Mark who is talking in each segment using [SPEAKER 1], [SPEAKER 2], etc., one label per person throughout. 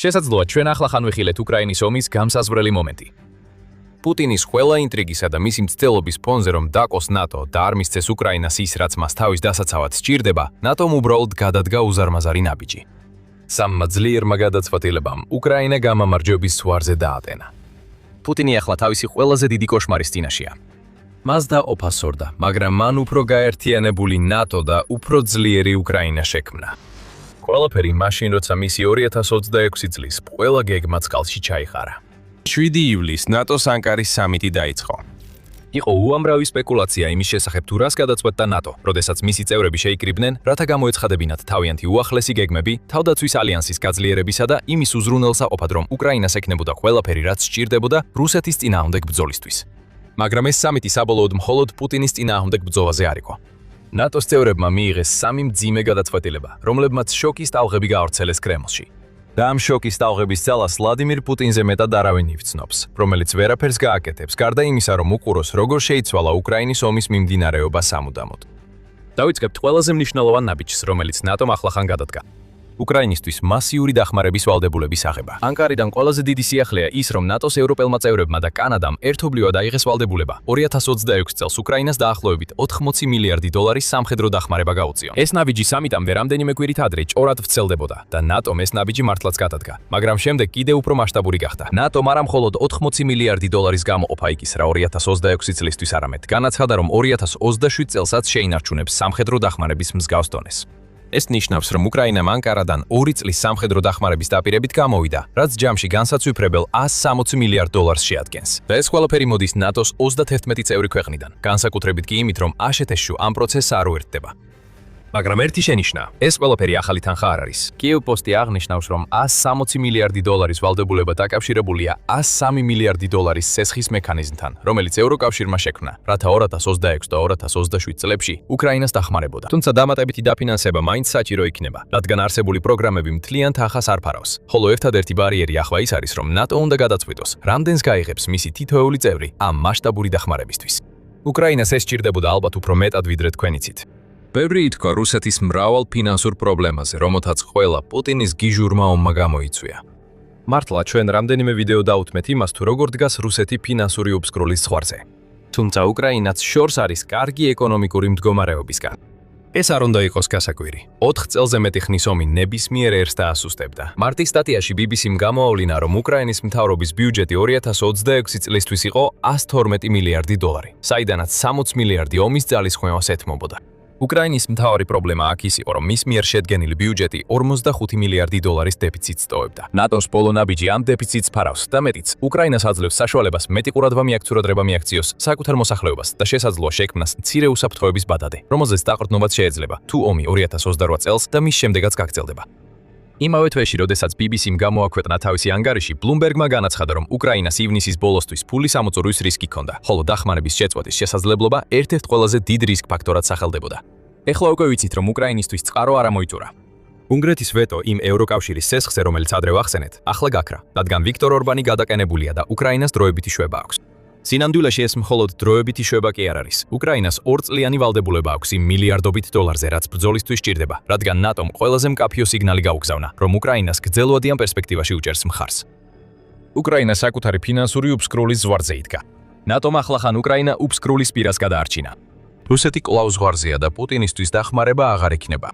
[SPEAKER 1] შესაძლოა ჩვენ ახლახან ვიხილეთ უკრაინის ომის გამსაზღვრელი მომენტი. პუტინის ყველა ინტრიგისა და მისი მცდელობის ფონზე რომ დაკოს ნატო და არ მისცეს უკრაინას ის, რაც მას თავის დასაცავად სჭირდება, ნატომ უბრალოდ გადადგა უზარმაზარი ნაბიჯი. სამმა ძლიერმა გადაწყვეტილებამ უკრაინა გამამარჯვების ზღვარზე დაატენა. პუტინი ახლა თავისი ყველაზე დიდი კოშმარის წინაშეა. მას დაყოფა სურდა, მაგრამ მან უფრო გაერთიანებული ნატო და უფრო ძლიერი უკრაინა შექმნა. ყველაფერი მაშინ, როცა მისი 2026 წლის ყველა გეგმა წყალში ჩაიხარა.
[SPEAKER 2] 7 ივლისს ნატოს ანკარის სამიტი დაიწყო.
[SPEAKER 1] იყო უამრავი სპეკულაცია იმის შესახებ თუ რას გადაწყვეტდა ნატო, როდესაც მისი წევრები შეიკრიბნენ, რათა გამოეცხადებინათ თავიანთი უახლესი გეგმები, თავდაცვის ალიანსის გაძლიერებისა და იმის უზრუნველსაყოფად, რომ უკრაინას ექნებოდა ყველაფერი, რაც სჭირდებოდა რუსეთის წინააღმდეგ ბრძოლისთვის. მაგრამ ეს სამიტი საბოლოოდ მხოლოდ პუტინის წინააღმდეგ ბრძოლაზე არ იყო. ნატოს წევრებმა მიიღეს 3 მძიმე გადაწყვეტილება, რომლებმაც შოკის ტალღები გაავრცელეს კრემლში. და ამ შოკის ტალღების ძალას ვლადიმირ პუტინზე მეტად არავინ ივცნობს, რომელიც ვერაფერს გააკეთებს, გარდა იმისა, რომ უყუროს, როგორ შეიცვალა უკრაინის ომის მიმდინარეობა სამუდამოდ. დავიწყებთ ყველაზე მნიშვნელოვან ნაბიჯს, რომელიც ნატომ ახლახან გადადგა. უკრაინისთვის მასიური დახმარების ვალდებულების აღება. ანკარიდან ყველაზე დიდი სიახლეა ის, რომ ნატოს ევროპელმა წევრებმა და კანადამ ერთობლივად აიღეს ვალდებულება 2026 წელს უკრაინას დაახლოებით 80 მილიარდი დოლარის სამხედრო დახმარება გაუწიონ. ეს ნაბიჯი სამიტამდე რამდენიმე კვირით ადრე ჭორად ვრცელდებოდა და ნატომ ეს ნაბიჯი მართლაც გადადგა, მაგრამ შემდეგ კიდევ უფრო მასშტაბური გახდა. ნატომ არა მხოლოდ 80 მილიარდი დოლარის გამოყოფა იკისრა 2026 წლისთვის, არამედ განაცხადა, რომ 2027 წელსაც შეინარჩუნებს სამხედრო დახმარების მსგავს დონეს. ეს ნიშნავს, რომ უკრაინამ ანკარადან 2 წლის სამხედრო დახმარების დაპირებით გამოვიდა, რაც ჯამში განსაცვიფრებელ 160 მილიარდ დოლარს შეადგენს. და ეს ყველაფერი მოდის ნატოს 31 წევრი ქვეყნიდან, განსაკუთრებით კი იმით, რომ აშშ ამ პროცესს არ უერთდება. მაგრამ ერთი შენიშვნა, ეს ყველაფერი ახალი თანხა არ არის. კიევ პოსტი აღნიშნავს, რომ 160 მილიარდი დოლარის ვალდებულება დაკავშირებულია 103 მილიარდი დოლარის სესხის მექანიზმთან, რომელიც ევროკავშირმა შექმნა, რათა 2026 და 2027 წლებში უკრაინას დახმარებოდა. თუმცა დამატებითი დაფინანსება მაინც საჭირო იქნება, რადგან არსებული პროგრამები მთლიან თანხას არ ფარავს. ხოლო ერთადერთი ბარიერი ახლა ის არის, რომ ნატო უნდა გადაწყვიტოს, რამდენს გაიღებს მისი თითოეული წევრი ამ მასშტაბური დახმარებისთვის. უკრაინას ეს სჭირდებოდა ალბათ უფრო მეტად ვიდრე თქვენ იცით. ბევრი ითქვა რუსეთის მრავალ ფინანსურ პრობლემაზე, რომელთაც ყველა პუტინის გიჟურმა ომმა გამოიწვია. მართლა ჩვენ რამდენიმე ვიდეო დავუთმეთ იმას, თუ როგორ დგას რუსეთი ფინანსური უბსკრულის ზღვარზე. თუმცა უკრაინაც შორს არის კარგი ეკონომიკური მდგომარეობისგან. ეს არ უნდა იყოს გასაკვირი. 4 წელზე მეტი ხნის ომი ნებისმიერ ერს დაასუსტებდა. მარტის სტატიაში BBC-მ გამოავლინა, რომ უკრაინის მთავრობის ბიუჯეტი 2026 წლისთვის იყო 112 მილიარდი დოლარი, საიდანაც 60 მილიარდი ომის ძალისხმევას ეთმობოდა. უკრაინის მთავარი პრობლემა აქ ის იყო, რომ მის მიერ შედგენილი ბიუჯეტი 45 მილიარდი დოლარის დეფიციტს ტოვებდა. ნატოს ბოლო ნაბიჯი ამ დეფიციტს ფარავს და მეტიც, უკრაინას აძლევს საშუალებას მეტი ყურადღება მიაქცურა მიაქციოს საკუთარ მოსახლეობას და შესაძლოა შექმნას მცირე უსაფრთხოების ბადადი, რომელზეც დაყრდნობაც შეიძლება, თუ ომი 2028 წელს და მის შემდეგაც გაგრძელდება. იმავე თვეში, როდესაც BBC-მ გამოაქვეყნა თავისი ანგარიში, Bloomberg-მა განაცხადა, რომ უკრაინას ივნისის ბოლოსთვის ფული სამოწურვის რისკი ჰქონდა, ხოლო დახმარების შეწყვეტის შესაძლებლობა ერთ-ერთ ყველაზე დიდ რისკ ფაქტორად სახელდებოდა. ეხლა უკვე ვიცით, რომ უკრაინისთვის წყარო არ ამოიწურა. უნგრეთის ვეტო იმ ევროკავშირის სესხზე, რომელიც ადრე ვახსენეთ, ახლა გაქრა, რადგან ვიქტორ ორბანი გადაყენებულია და უკრაინას დროებითი შვება აქვს. სინამდვილეში ეს მხოლოდ დროებითი შვება კი არ არის. უკრაინას 2 წლიანი ვალდებულება აქვს იმ მილიარდობით დოლარზე, რაც ბრძოლისთვის სჭირდება, რადგან ნატომ ყველაზე მკაფიო სიგნალი გაუგზავნა, რომ უკრაინას გრძელვადიან პერსპექტივაში უჭერს მხარს. უკრაინა საკუთარი ფინანსური უბსკრულის ზღვარზე იდგა. ნატომ ახლახან უკრაინა უბსკრულის პირას გადაარჩინა. რუსეთი კვლავ ზღვარზეა და პუტინისთვის დახმარება აღარ იქნება.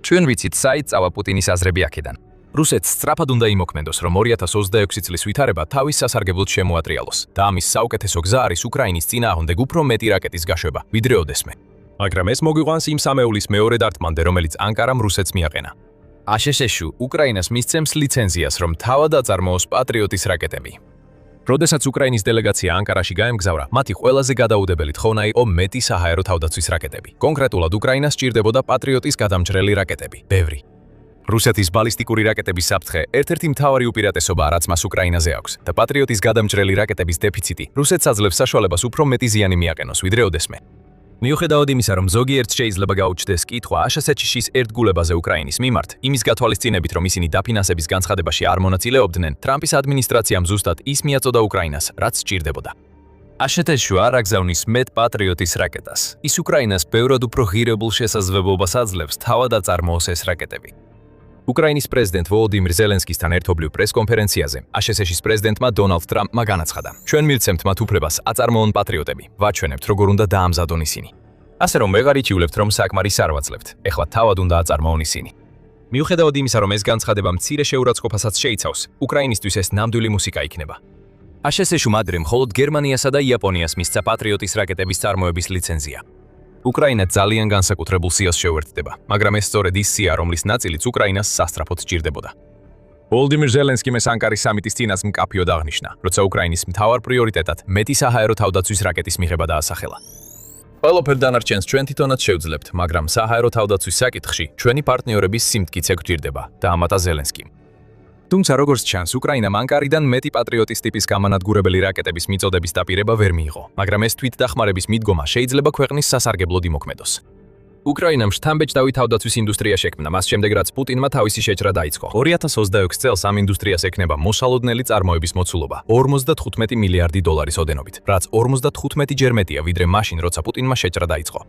[SPEAKER 1] ჩვენ ვიცით, საით წავა პუტინის აზრები აქედან. რუსეთს სწრაფად უნდა იმოქმედოს, რომ 2026 წლის ვითარება თავის სასარგებლოდ შემოატრიალოს და ამის საუკეთესო გზა არის უკრაინის წინააღმდეგ უფრო მეტი რაკეტის გაშვება, ვიდრე ოდესმე. მაგრამ ეს მოგვიყვანს იმ სამეულის მეორე დარტყმამდე, რომელიც ანკარამ რუსეთს მიაყენა. აშშ უკრაინას მისცემს ლიცენზიას, რომ თავად აწარმოოს პატრიოტის რაკეტები. როდესაც უკრაინის დელეგაცია ანკარაში გაემგზავრა, მათი ყველაზე გადაუდებელი თხოვნა იყო მეტი საჰაერო თავდაცვის რაკეტები. კონკრეტულად უკრაინას სჭირდებოდა პატრიოტის გადამჭრელი რაკეტები, ბევრი. რუსეთის ბალისტიკური რაკეტების საფრთხე ერთ-ერთი მთავარი უპირატესობაა, რაც მას უკრაინაზე აქვს და პატრიოტის გადამჭრელი რაკეტების დეფიციტი რუსეთს აძლევს საშუალებას უფრო მეტი ზიანი მიაყენოს, ვიდრე ოდესმე. მიუხედავად იმისა, რომ ზოგიერთს შეიძლება გაუჩნდეს კითხვა აშშ-ის ერთგულებაზე უკრაინის მიმართ, იმის გათვალისწინებით, რომ ისინი დაფინანსების განცხადებაში არ მონაწილეობდნენ, ტრამპის ადმინისტრაციამ ზუსტად ის მიაწოდა უკრაინას, რაც სჭირდებოდა. აშშ არ აგზავნის მეტ პატრიოტის რაკეტას. ის უკრაინას ბევრად უფრო ღირებულ შესაძლებლობას აძლევს თავად აწარმოოს ეს რაკეტები. უკრაინის პრეზიდენტ ვოლოდიმირ ზელენსკისთან ერთობლივ პრესკონფერენციაზე აშშ-ის პრეზიდენტმა დონალდ ტრამპმა განაცხადა: "ჩვენ მივცემთ მათ უფლებას აწარმოონ პატრიოტები, ვაჩვენებთ როგორ უნდა დაამზადონ ისინი. ასე რომ ვეღარ იჩიულებთ რომ საკმარის არ ვაძლევთ, ეხლა თავად უნდა აწარმოონ ისინი." მიუხედავად იმისა, რომ ეს განცხადება მცირე შეურაცხყოფასაც შეიცავს, უკრაინისთვის ეს ნამდვილი მუსიკა იქნება. აშშ-მ ადრე მხოლოდ გერმანიასა და იაპონიას მისცა პატრიოტის რაკეტების წარმოების ლიცენზია. უკრაინა ძალიან განსაკუთრებულ სიას შეუერთდება, მაგრამ ეს სწორედ ის სია, რომლის ნაწილიც უკრაინას სასწრაფოდ სჭირდებოდა. ვოლოდიმირ ზელენსკიმ ეს ანკარის სამიტის წინას მკაფიოდ აღნიშნა, როცა უკრაინის მთავარ პრიორიტეტად მეტი საჰაერო თავდაცვის რაკეტის მიღება დაასახელა. ყველაფერ დანარჩენს ჩვენ თვითონაც შევძლებთ, მაგრამ საჰაერო თავდაცვის საკითხში ჩვენი პარტნიორების სიმტკიცე გვჭირდება, დაამატა ზელენსკიმ. თუმცა როგორც ჩანს, უკრაინამ ანკარიდან მეტი პატრიოტის ტიპის გამანადგურებელი რაკეტების მიწოდების დაპირება ვერ მიიღო, მაგრამ ეს თვითდახმარების მიდგომა შეიძლება ქვეყნის სასარგებლოდ იმოქმედოს. უკრაინამ შთამბეჭდავი თავდაცვის ინდუსტრია შექმნა, მას შემდეგ რაც პუტინმა თავისი შეჭრა დაიწყო. 2026 წელს ამ ინდუსტრიას ექნება მოსალოდნელი წარმოების მოცულობა 55 მილიარდი დოლარის ოდენობით, რაც 55 ჯერ მეტია ვიდრე მაშინ, როცა პუტინმა შეჭრა დაიწყო.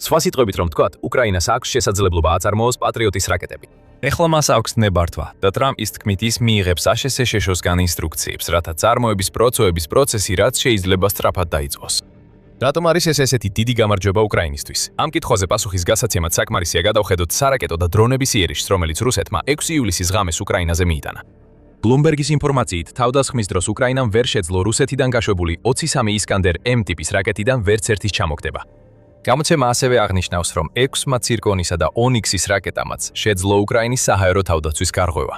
[SPEAKER 1] სხვა სიტყვებით რომ ვთქვათ, უკრაინას აქვს შესაძლებლობა აწარმოოს პატრიოტის რაკეტები. ეხლა მას აქვს ნებართვა და ტრამპის თქმით ის მიიღებს აშშ-სგან ინსტრუქციებს, რათა წარმოების პროცესი რაც შეიძლება სწრაფად დაიწყოს. რატომ არის ეს ესეთი დიდი გამარჯვება უკრაინისთვის? ამ კითხვაზე პასუხის გასაცემად საკმარისია გადავხედოთ სარაკეტო და დრონების იერიშს, რომელიც რუსეთმა 6 ივლისის ღამეს უკრაინაზე მიიტანა. ბლუმბერგის ინფორმაციით, თავდასხმის დროს უკრაინამ ვერ შეძლო რუსეთიდან გაშვებული 23 ისკანდერ M ტიპის რაკეტიდან ვერც ერთის ჩამოგდება. გამოცემა ასევე აღნიშნავს, რომ 6 ცირკონისა და ონიქსის რაკეტამაც შეძლო უკრაინის საჰაერო თავდაცვის გარღვევა.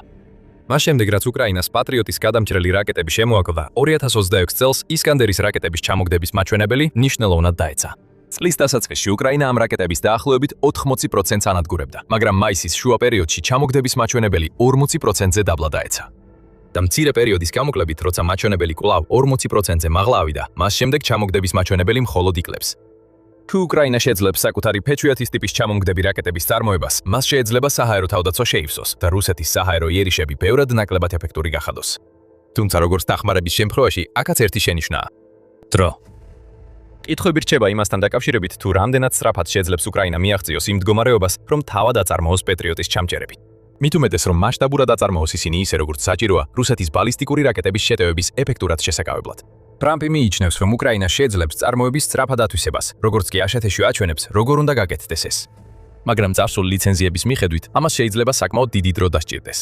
[SPEAKER 1] მას შემდეგ, რაც უკრაინას პატრიოტის გადამჭრელი რაკეტები შემოაკლდა, 2026 წელს ისკანდერის რაკეტების ჩამოგდების მაჩვენებელი მნიშვნელოვნად დაეცა. წლის დასაწყისში უკრაინა ამ რაკეტების დაახლოებით 80%-ს ანადგურებდა, მაგრამ მაისის შუა პერიოდში ჩამოგდების მაჩვენებელი 40%-ზე დაბლა დაეცა. და მცირე პერიოდის გამოკლებით, როცა მაჩვენებელი კვლავ 40%-ზე მაღლა ავიდა, მას შემდეგ ჩამოგდების მაჩვენებელი მხოლოდ იკლებს. თუ უკრაინა შეძლებს საკუთარი Patriot-ის ტიპის ჩამომგდები რაკეტების წარმოებას, მას შეიძლება საჰაერო თავდაცვა შეივსოს და რუსეთის საჰაერო იერიშები ბევრად ნაკლებად ეფექტური გახადოს. თუმცა როგორც დახმარების შემთხვევაში, აქაც ერთი შენიშვნაა. დრო. კითხვები რჩება იმასთან დაკავშირებით, თუ რამდენად სწრაფად შეძლებს უკრაინა მიაღწიოს იმ მდგომარეობას, რომ თავად აწარმოოს Patriot-ის ჩამჭერები. მით უმეტეს, რომ მასშტაბურად აწარმოოს ისინი ისე, როგორც საჭიროა რუსეთის ბალისტიკური რაკეტების შეტევების ეფექტურად შესაკავებლად. ტრამპი მიიჩნევს, რომ უკრაინა შეძლებს წარმოების სწრაფად ათვისებას, როგორც კი აშშ-ში აჩვენებს, როგორ უნდა გაკეთდეს ეს. მაგრამ წარსულ ლიცენზიების მიხედვით, ამას შეიძლება საკმაოდ დიდი დრო დასჭირდეს.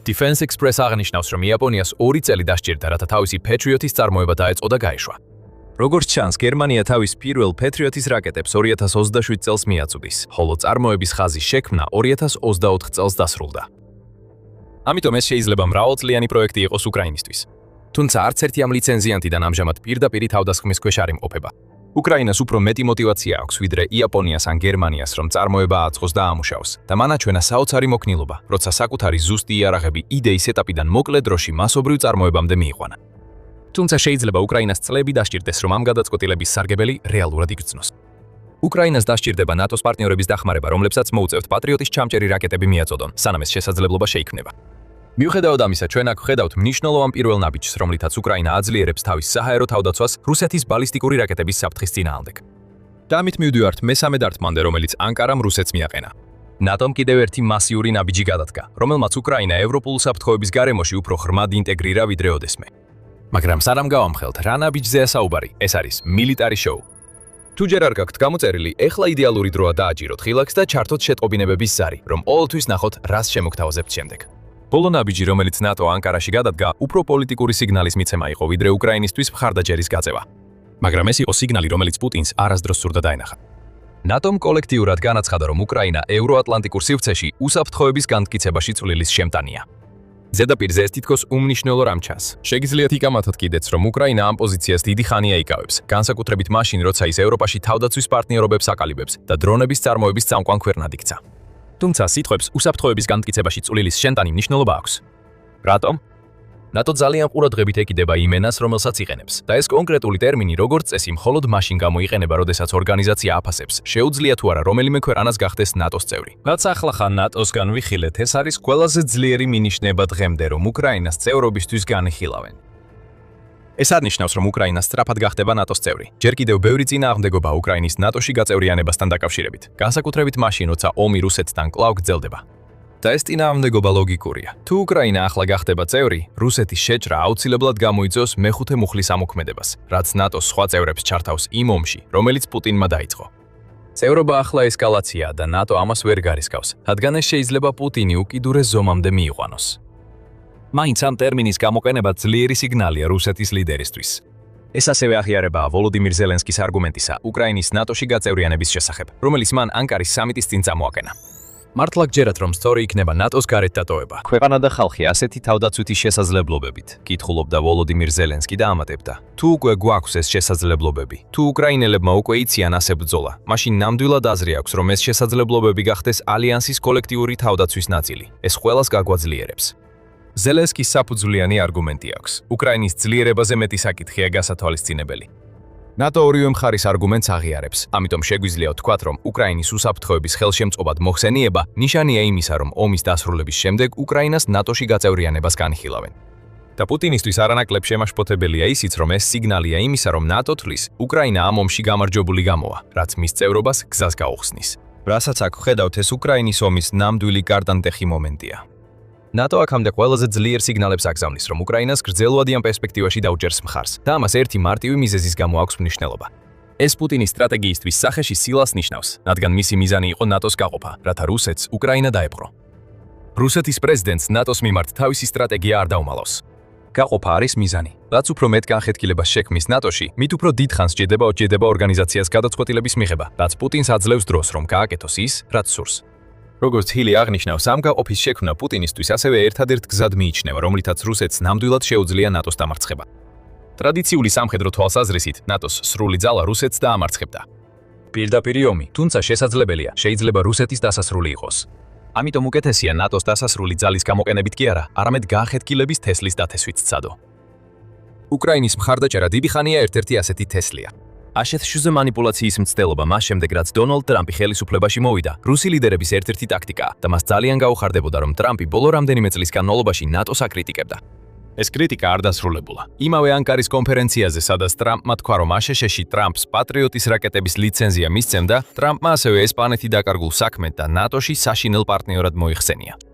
[SPEAKER 1] Defense Express აღნიშნავს, რომ იაპონიას 2 წელი დასჭირდა, რათა თავისი Patriot-ის წარმოება დაეწყო და გაეშვა. როგორც ჩანს, გერმანია თავის პირველ Patriot-ის რაკეტებს 2027 წელს მიაწვდის, ხოლო წარმოების ხაზის შექმნა 2024 წელს დასრულდა. ამიტომ ეს შეიძლება მრავალწლიანი პროექტი იყოს უკრაინისთვის. თუმცა არც ერთი ამ ლიცენზიანტიდან ამჟამად პირდაპირ თავდასხმის ქვეშ არ იმყოფება. უკრაინას უფრო მეტი мотиваცია აქვს ვიდრე იაპონიას ან გერმანიას, რომ წარმოება აწყოს და ამუშაოს და მან აჩვენა საოცარი მოქნილობა, როცა საკუთარი ზუსტი იარაღები იდეის ეტაპიდან მოკლე დროში მასობრივ წარმოებამდე მიიყვანა. თუმცა შეიძლება უკრაინას წლები დასჭირდეს, რომ ამ გადაწყვეტილების სარგებელი რეალურად იგრძნოს. უკრაინას დასჭირდება ნატოს პარტნიორების დახმარება, რომლებსაც მოუწევთ პატრიოტის ჩამჭერი რაკეტები მიაწოდონ, სანამ ეს შესაძლებლობა შეიქმნება. მიუხედავად ამისა, ჩვენ აქ ვხედავთ მნიშვნელოვან პირველ ნაბიჯს, რომლითაც უკრაინა აძლიერებს თავის საჰაერო თავდაცვას რუსეთის ბალისტიკური რაკეტების საფრთხის წინააღმდეგ. და ამით მივდივართ მესამე დარტყმამდე, რომელიც ანკარამ რუსეთს მიაყენა. ნატომ კიდევ ერთი მასიური ნაბიჯი გადადგა, რომელმაც უკრაინა ევროპულ საფრთხეების გარემოში უფრო ღრმად ინტეგრირა ვიდრე ოდესმე. მაგრამ სანამ გავამხელთ, რა ნაბიჯზეა საუბარი, ეს არის მილიტარი შოუ. თუ ჯერ არ გაქვთ გამოწერილი, ეხლა იდეალური დროა დააჭიროთ ხილაკს და ჩართოთ შეტყობინებების ზარი, რომ ყოველთვის ნახოთ, რას შემოგთავაზებთ შემდეგ. ბოლო ნაბიჯი, რომელიც ნატო ანკარაში გადადგა, უფრო პოლიტიკური სიგნალის მიცემა იყო, ვიდრე უკრაინისთვის მხარდაჭერის გაწევა. მაგრამ ეს იყო სიგნალი, რომელიც პუტინს არასდროს სურდა დაენახა. ნატომ კოლექტიურად განაცხადა, რომ უკრაინა ევროატლანტიკურ სივრცეში უსაფრთხოების განმტკიცებაში წვლილის შემტანია. ზედაპირზე ეს თითქოს უმნიშვნელო რამ ჩანს. შეგიძლიათ იკამათოთ კიდეც, რომ უკრაინა ამ პოზიციას დიდი ხანია იკავებს, განსაკუთრებით მაშინ, როცა ის ევროპაში თავდაცვის პარტნიორობებს აკალიბებს და დრონების წარმოების წამყვან ქვეყნად იქცა. თუმცა სიტყვებს უსაფრთხოების განმტკიცებაში წვლილის შემტანი მნიშვნელობა აქვს. რატომ? ნატო ძალიან ყურადღებით ეკიდება იმენას, რომელსაც იყენებს, და ეს კონკრეტული ტერმინი, როგორც წესი, მხოლოდ მაშინ გამოიყენება, როდესაც ორგანიზაცია აფასებს, შეუძლია თუ არა რომელიმე ქვეყანას გახდეს ნატოს წევრი. რაც ახლახან ნატოსგან ვიხილეთ, ეს არის ყველაზე ძლიერი მინიშნება დღემდე, რომ უკრაინას წევრობისთვის განიხილავენ. ეს არნიშნავს, რომ უკრაინა სწრაფად გახდება ნატოს წევრი. ჯერ კიდევ ბევრი წინააღმდეგობა უკრაინის ნატოში გაწევრიანებასთან დაკავშირებით, განსაკუთრებით მაშინ, როცა ომი რუსეთთან კვლავ გრძელდება. და ეს წინააღმდეგობა ლოგიკურია. თუ უკრაინა ახლა გახდება წევრი, რუსეთის შეჭრა აუცილებლად გამოიწვევს მეხუთე მუხლის ამოქმედებას, რაც ნატოს სხვა წევრებს ჩართავს იმ ომში, რომელიც პუტინმა დაიწყო. წევრობა ახლა ესკალაციაა და ნატო ამას ვერ გარისკავს, რადგან ეს შეიძლება პუტინი უკიდურეს ზომამდე მიიყვანოს. მაინც ამ ტერმინის გამოყენება ძლიერი სიგნალია რუსეთის ლიდერისთვის. ეს ასევე აღიარებაა ვოლოდიმირ ზელენსკის არგუმენტისა უკრაინის ნატოში გაწევრიანების შესახებ, რომელიც მან ანკარის სამიტის წინ წამოაყენა. მართლა გჯერათ, რომ სწორი იქნება ნატოს გარეთ დატოვება. ქვეყანა და ხალხი ასეთი თავდაცვითი შესაძლებლობებით, კითხულობდა ვოლოდიმირ ზელენსკი და ამატებდა. თუ უკვე გვაქვს ეს შესაძლებლობები, თუ უკრაინელებმა უკვე იციან ასე ბრძოლა, მაშინ ნამდვილად აზრი აქვს, რომ ეს შესაძლებლობები გახდეს ალიანსის კოლექტიური თავდაცვის ნაწილი. ეს ყველას გაგვაძლიერებს. ზელენსკის საფუძვლიანი არგუმენტი აქვს. უკრაინის ძლიერებაზე მეტი საკითხია გასათვალისწინებელი. ნატო ორივე მხარის არგუმენტს აღიარებს, ამიტომ შეგვიძლია ვთქვათ, რომ უკრაინის უსაფრთხოების ხელშემწყობად მოხსენიება ნიშანია იმისა, რომ ომის დასრულების შემდეგ უკრაინას ნატოში გაწევრიანებას განიხილავენ. და პუტინისთვის არანაკლებ შემაშფოთებელია ისიც, რომ ეს სიგნალია იმისა, რომ ნატო თვლის, უკრაინა ამ ომში გამარჯვებული გამოვა, რაც მის წევრობას გზას გაუხსნის. რასაც აქ ვხედავთ, ეს უკრაინის ომის ნამდვილი კარტანტეხი მომენტია. ნატო აქამდე ყველაზე ძლიერ სიგნალებს აგზავნის, რომ უკრაინას გრძელვადიან პერსპექტივაში დაუჭერს მხარს და ამას ერთი მარტივი მიზეზის გამო აქვს მნიშვნელობა. ეს პუტინის სტრატეგიისთვის სახეში სილას ნიშნავს, რადგან მისი მიზანი იყო ნატოს გაყოფა, რათა რუსეთს უკრაინა დაეპყრო. რუსეთის პრეზიდენტს ნატოს მიმართ თავისი სტრატეგია არ დაუმალავს. გაყოფა არის მიზანი. რაც უფრო მეტ განხეთქილებას შექმნის ნატოში, მით უფრო დიდ ხანს სჭირდება ორგანიზაციას გადაწყვეტილების მიღება, რაც პუტინს აძლევს დროს, რომ გააკეთოს ის, რაც სურს. როგორც ჰილი აღნიშნავს, ამ გაყოფის შექმნა პუტინისთვის ასევე ერთადერთ გზად მიიჩნევა, რომლითაც რუსეთს ნამდვილად შეუძლია ნატოს დამარცხება. ტრადიციული სამხედრო თვალსაზრისით, ნატოს სრული ძალა რუსეთს დაამარცხებდა. პირდაპირი ომი, თუმცა შესაძლებელია, შეიძლება რუსეთის დასასრული იყოს. ამიტომ უკეთესია ნატოს დასასრული ძალის გამოყენებით კი არა, არამედ განხეთქილების თესლის დათესვით სცადო. უკრაინის მხარდაჭერა დიდი ხანია ერთ-ერთი ასეთი თესლია. აშშ-ზე მანიპულაციის მცდელობა მას შემდეგ, რაც დონალდ ტრამპი ხელისუფლებაში მოვიდა, რუსი ლიდერების ერთ-ერთი ტაქტიკაა და მას ძალიან გაუხარდებოდა, რომ ტრამპი ბოლო რამდენიმე წლის განმავლობაში ნატოს აკრიტიკებდა. ეს კრიტიკა არ დასრულებულა. იმავე ანკარის კონფერენციაზე, სადაც ტრამპმა თქვა, რომ აშშ-ში ტრამპს პატრიოტის რაკეტების ლიცენზია მისცემდა, ტრამპმა ასევე ესპანეთი დაკარგულ საქმედ და ნატოში საშინელ პარტნიორად მოიხსენია.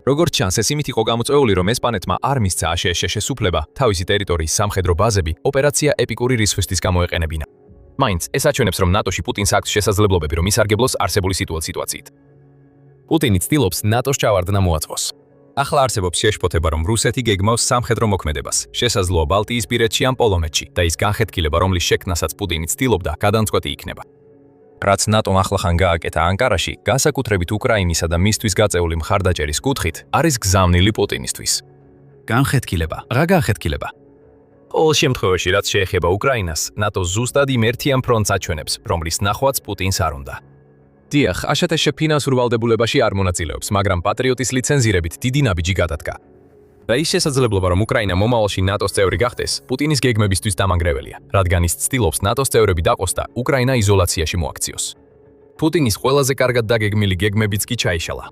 [SPEAKER 1] როგორც ჩანს, ეს იმით იყო გამოწვეული, რომ ესპანეთმა არ მისცა აშშ-ს უფლება თავისი ტერიტორიის სამხედრო ბაზები ოპერაცია ეპიკური რისხვისთვის გამოეყენებინა. მაინც ეს აჩვენებს, რომ ნატოში პუტინს აქვს შესაძლებლობები, რომ ისარგებლოს არსებული სიტუაციით. პუტინი ცდილობს ნატოს ჩავარდნა მოაწყოს. ახლა არსებობს შეშფოთება, რომ რუსეთი გეგმავს სამხედრო მოქმედებას, შესაძლოა ბალტიისპირეთში ან პოლონეთში და ის განხეთქილება, რომლის შექმნასაც პუტინი ცდილობდა, გადამწყვეტი იქნება. რაც ნატომ ახლახან გააკეთა ანკარაში, განსაკუთრებით უკრაინისა და მისთვის გაწეული მხარდაჭერის კუთხით, არის გზავნილი პუტინისთვის. განხეთქილება, რა განხეთქილება? ყოველ შემთხვევაში, რაც შეეხება უკრაინას, ნატო ზუსტად იმ ერთიან ფრონტს აჩვენებს, რომლის ნახვაც პუტინს არ უნდა. დიახ, აშშ ფინანსურ ვალდებულებაში არ მონაწილეობს, მაგრამ პატრიოტის ლიცენზირებით დიდი ნაბიჯი გადადგა. და ის შესაძლებლობა, რომ უკრაინა მომავალში ნატოს წევრი გახდეს, პუტინის გეგმებისთვის დამანგრეველია, რადგან ის ცდილობს ნატოს წევრები დაყოს და უკრაინა იზოლაციაში მოაქციოს. პუტინის ყველაზე კარგად დაგეგმილი გეგმებიც კი ჩაიშალა.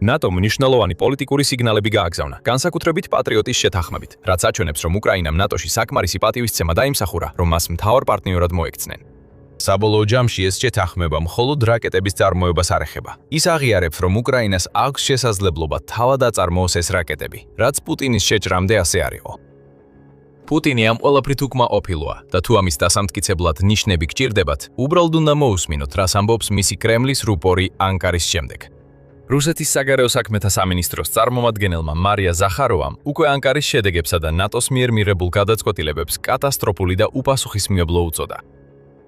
[SPEAKER 1] ნატომ მნიშვნელოვანი პოლიტიკური სიგნალები გააგზავნა, განსაკუთრებით პატრიოტის შეთანხმებით, რაც აჩვენებს, რომ უკრაინამ ნატოში საკმარისი პატივისცემა დაიმსახურა, რომ მას მთავარ პარტნიორად მოექცნენ. საბოლოო ჯამში ეს შეთანხმება მხოლოდ რაკეტების წარმოებას არ ეხება. ის აღიარებს, რომ უკრაინას აქვს შესაძლებლობა თავად აწარმოოს ეს რაკეტები, რაც პუტინის შეჭრამდე ასე არ იყო. პუტინი ამ ყველაფრით უკმაყოფილოა და თუ ამის დასამტკიცებლად ნიშნები გჭირდებათ, უბრალოდ უნდა მოусმინოთ, რას ამბობს მისი კრემლის რუპორი ანკარის შემდეგ. რუსეთის საგარეო საქმეთა სამინისტროს წარმომადგენელმა მარია ზახაროვამ უკვე ანკარის შედეგებსა და ნატოს მიერ მიღებულ გადაწყვეტილებებს კატასტროფული და უპასუხისმგებლო უწოდა.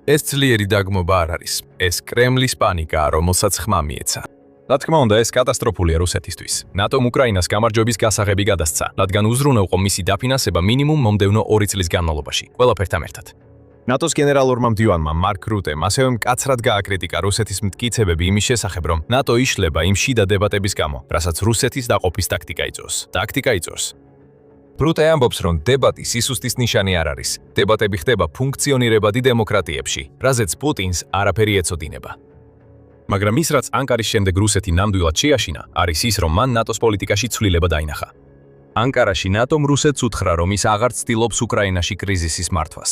[SPEAKER 1] ეს ძლიერი დაგმობა არ არის, ეს კრემლის პანიკაა, რომელსაც ხმა მიეცა. რა თქმა უნდა, ეს კატასტროფულია რუსეთისთვის. ნატომ უკრაინას გამარჯვების გასაღები გადასცა, რადგან უზრუნველყო მისი დაფინანსება მინიმუმ მომდევნო 2 წლის განმავლობაში, ყველაფერთან ერთად. ნატოს გენერალურმა მდივანმა მარკ რუტემ ასევე მკაცრად გააკრიტიკა რუსეთის მტკიცებები იმის შესახებ, რომ ნატო იშლება იმ შიდა დებატების გამო, რასაც რუსეთის დაყოფის ტაქტიკა იწვევს. რუტე ამბობს, რომ დებატი სისუსტის ნიშანი არ არის. დებატები ხდება ფუნქციონირებადი დემოკრატიებში, რაზეც პუტინს არაფერი ეწოდინება. მაგრამ ის, რაც ანკარის შემდეგ რუსეთი ნამდვილად შეაშინა, არის ის, რომ მან ნატოს პოლიტიკაში ცვლილება დაინახა. ანკარაში ნატომ რუსეთს უთხრა, რომ ის აღარ ცდილობს უკრაინაში კრიზისის მართვას.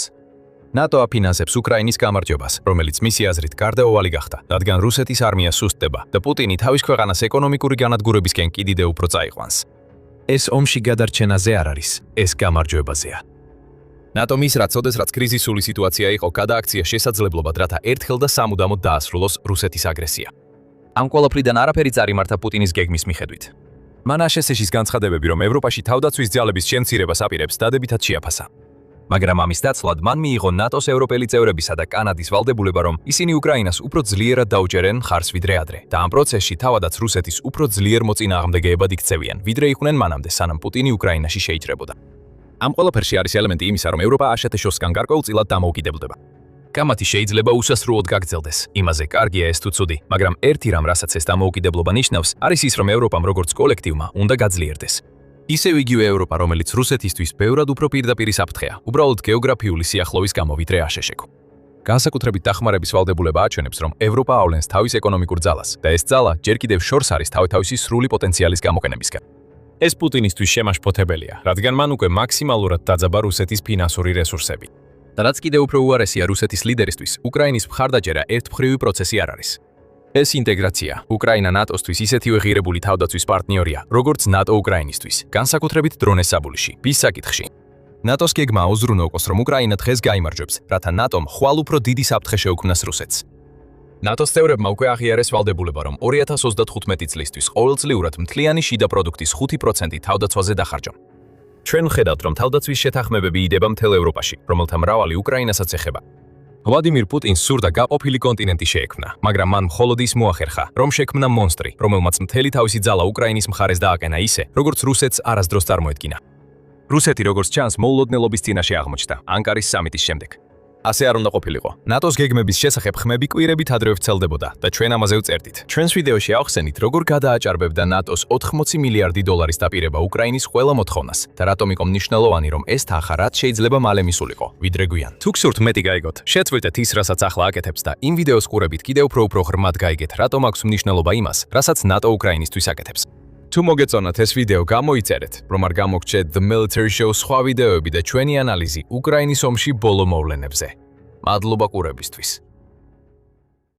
[SPEAKER 1] ნატო აფინანსებს უკრაინის გამარჯვებას, რომელიც მისი აზრით გარდაუვალი გახდა, რადგან რუსეთის არმია სუსტდება და პუტინი თავის ქვეყანას ეკონომიკური განადგურებისკენ კიდევ უფრო წაიყვანს. ეს ომში გადარჩენაზე არ არის, ეს გამარჯვებაზეა. ნატო მის რაც კრიზისული სიტუაცია იყო, გადააქცია შესაძლებლობად, რათა ერთხელ და სამუდამოდ დაასრულოს რუსეთის აგრესია. ამ ყველაფრიდან არაფერი წარიმართა პუტინის გეგმის მიხედვით. მან აშშ-ის განცხადებები, რომ ევროპაში თავდაცვის ძალების შემცირებას აპირებს, დადებითად შეაფასა. მაგრამ ამის დაცლად მან მიიღო ნატოს ევროპელი წევრებისა და კანადის ვალდებულება, რომ ისინი უკრაინას უფრო ძლიერად დაუჭერენ მხარს ვიდრე ადრე და ამ პროცესში თავადაც რუსეთის უფრო ძლიერ მოწინააღმდეგეებად იქცევიან, ვიდრე იყვნენ მანამდე, სანამ პუტინი უკრაინაში შეიჭრებოდა. ამ ყველაფერში არის ელემენტი იმისა, რომ ევროპა აშშ-სგან გარკვეულწილად დამოუკიდებლდება. კამათი შეიძლება უსასრულოდ გაგრძელდეს, იმაზე კარგია ეს თუ ცუდი, მაგრამ ერთი რამ, რასაც ეს დამოუკიდებლობა ნიშნავს, არის ის, რომ ევროპამ როგორც კოლექტივმა უნდა გაძლიერდეს. ისევ იგივე ევროპა, რომელიც რუსეთისთვის ბევრად უფრო პირდაპირი საფრთხეა, უბრალოდ გეოგრაფიული სიახლოვის გამო ვიდრე აშშ-ო. განსაკუთრებით დახმარების ვალდებულება აჩვენებს, რომ ევროპა ავლენს თავის ეკონომიკურ ძალას და ეს ძალა ჯერ კიდევ შორს არის თავისი სრული პოტენციალის გამოყენებისკენ. ეს პუტინისთვის შემაშფოთებელია, რადგან მან უკვე მაქსიმალურად დაძაბა რუსეთის ფინანსური რესურსები. და რაც კიდევ უფრო უარესია რუსეთის ლიდერისთვის, უკრაინის მხარდაჭერა ერთმხრივი პროცესი არ არის. ეს ინტეგრაცია, უკრაინა ნატოსთვის ისეთივე ღირებული თავდაცვის პარტნიორია, როგორც ნატო უკრაინისთვის, განსაკუთრებით დრონეს საბულიში, ბის საკითხში. ნატოს გეგმა უზრუნველყოს, რომ უკრაინა დღეს გაიმარჯვებს, რათა ნატომ ხვალ უფრო დიდი საფრთხე შეუქმნას რუსეთს. ნატოს წევრებმა უკვე აღიარეს ვალდებულება, რომ 2035 წლისთვის ყოველწლიურად მთლიანი შიდა პროდუქტის 5% თავდაცვაზე დახარჯონ. ჩვენ ვხედავთ, რომ თავდაცვის შეთანხმებები იდება მთელ ევროპაში, რომელთა მრავალი უკრაინასაც ეხება. ვლადიმირ პუტინს სურდა გაყოფილი კონტინენტი შეექმნა, მაგრამ მან მხოლოდ ის მოახერხა, რომ შექმნა მონსტრი, რომელმაც მთელი თავისი ძალა უკრაინის მხარეს დააყენა ისე, როგორც რუსეთს არასდროს წარმოედგინა. რუსეთი, როგორც ჩანს, მოულოდნელობის წინაშე აღმოჩნდა ანკარის სამიტის შემდეგ. ასე არ უნდა ყოფილიყო. ნატოს გეგმების შესახებ ხმები კვირებით ადრე ვრცელდებოდა და ჩვენ ამაზე ვწერდით. ჩვენს ვიდეოში ავხსენით, როგორ გადააჭარბებდა ნატოს 80 მილიარდი დოლარის დაპირება უკრაინის ყველა მოთხოვნას და რატომ იყო მნიშვნელოვანი, რომ ეს თანხა რაც შეიძლება მალე მისულიყო, ვიდრე გვიან. თუ გსურთ მეტი გაიგოთ, შეწყვეტეთ ის, რასაც ახლა აკეთებს და იმ ვიდეოს ყურებით კიდევ უფრო ღრმად გაიგეთ, რატომ აქვს მნიშვნელობა იმას, რასაც ნატო უკრაინისთვის აკეთებს. თუ მოგეწონათ ეს ვიდეო, გამოიწერეთ, რომ არ გამოგჩეთ The Military Show სხვა ვიდეოები და ჩვენი ანალიზი უკრაინის ომში ბოლო მოვლენებზე. მადლობა ყურებისთვის.